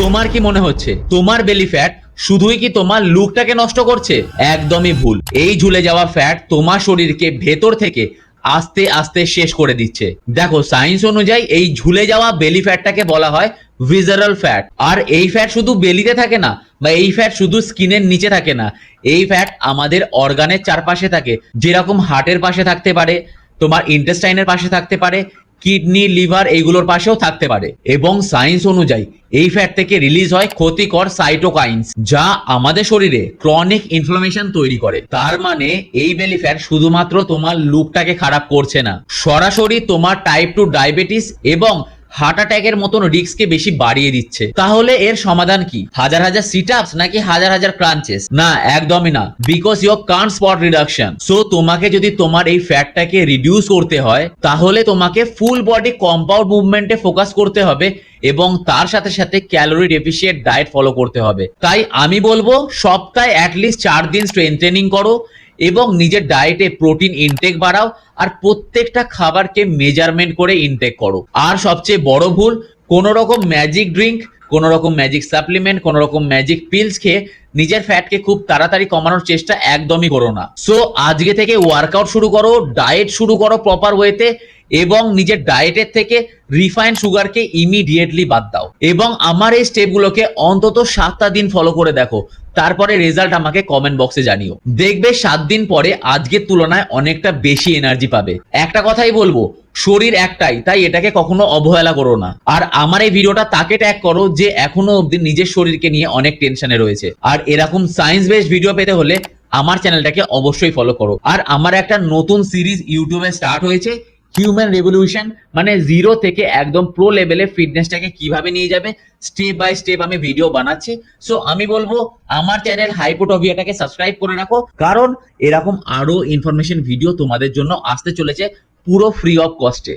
তোমার কি মনে হচ্ছে তোমার বেলি ফ্যাট শুধুই কি তোমার লুকটাকে নষ্ট করছে? একদমই ভুল। এই ঝুলে যাওয়া ফ্যাট তোমার শরীরকে ভেতর থেকে আস্তে আস্তে শেষ করে দিচ্ছে। দেখো, সায়েন্স অনুযায়ী এই ঝুলে যাওয়া বেলি ফ্যাটটাকে বলা হয় ভিজারাল ফ্যাট। আর এই ফ্যাট শুধু বেলিতে থাকে না, বা এই ফ্যাট শুধু স্কিনের নিচে থাকে না। এই ফ্যাট আমাদের অর্গানের চারপাশে থাকে, যেরকম হার্টের পাশে থাকতে পারে, তোমার ইন্টেস্টাইনের পাশে থাকতে পারে, কিডনি, লিভার এইগুলোর পাশেও থাকতে পারে। এবং সায়েন্স অনুযায়ী এই ফ্যাট থেকে রিলিজ হয় ক্ষতিকর সাইটোকাইনস, যা আমাদের শরীরে ক্রনিক ইনফ্লামেশন তৈরি করে। তার মানে এই বেলি ফ্যাট শুধুমাত্র তোমার লুকটাকে খারাপ করছে না, সরাসরি তোমার টাইপ 2 ডায়াবেটিস এবং হার্ট অ্যাটাকের মতন রিস্ককে বেশি বাড়িয়ে দিচ্ছে। তাহলে এর সমাধান কি? হাজার হাজার সিট আপস নাকি হাজার হাজার ক্রাঞ্চেস? না, একদমই না। Because you can't spot reduction. So তোমাকে যদি তোমার এই ফ্যাটটাকে রিডিউস করতে হয়, তাহলে তোমাকে ফুল বডি কম্পাউন্ড মুভমেন্টে ফোকাস করতে হবে এবং তার সাথে সাথে ক্যালোরি ডেফিসিয়েন্ট ডায়েট ফলো করতে হবে। তাই আমি বলবো সপ্তাহে অ্যাটলিস্ট 4 দিন স্ট্রেংথ ট্রেনিং করো এবং নিজের ডায়েটে প্রোটিন ইনটেক বাড়াও, আর প্রত্যেকটা খাবারকে মেজারমেন্ট করে ইনটেক করো। আর সবচেয়ে বড় ভুল, কোনো রকম ম্যাজিক ড্রিঙ্ক, কোনো রকম ম্যাজিক সাপ্লিমেন্ট, কোনো রকম ম্যাজিক পিলস খেয়ে নিজের ফ্যাটকে খুব তাড়াতাড়ি কমানোর চেষ্টা একদমই করো না। সো আজকে থেকে ওয়ার্কআউট শুরু করো, ডায়েট শুরু করো প্রপার ওয়েতে, এবং নিজের ডায়েটের থেকে রিফাইন্ড সুগারকে ইমিডিয়েটলি বাদ দাও। এবং আমার এই স্টেপগুলোকে অন্তত 7টা দিন ফলো করে দেখো, তারপরে রেজাল্ট আমাকে কমেন্ট বক্সে জানিও। দেখবে 7 দিন পরে আজকের তুলনায় অনেকটা বেশি এনার্জি পাবে। একটা কথাই বলবো, শরীর একটাই, তাই এটাকে কখনো অবহেলা করো না। আর আমার এই ভিডিওটা তাকে ট্যাগ করো যে এখনো অব্দি নিজের শরীরকে নিয়ে অনেক টেনশনে রয়েছে। আর এরকম সায়েন্স বেসড ভিডিও পেতে হলে আমার চ্যানেলটাকে অবশ্যই ফলো করো। আর আমার একটা নতুন সিরিজ ইউটিউবে স্টার্ট হয়েছে, হিউম্যান রেভলিউশন, মানে জিরো থেকে একদম প্রো লেভেলে ফিটনেসটাকে কিভাবে নিয়ে যাবে স্টেপ বাই স্টেপ আমি ভিডিও বানাচ্ছি। সো আমি বলবো আমার চ্যানেল হাইপোটোপিয়াটাকে সাবস্ক্রাইব করে রাখো, কারণ এরকম আরো ইনফরমেশন ভিডিও তোমাদের জন্য আসতে চলেছে পুরো ফ্রি অফ কস্টে।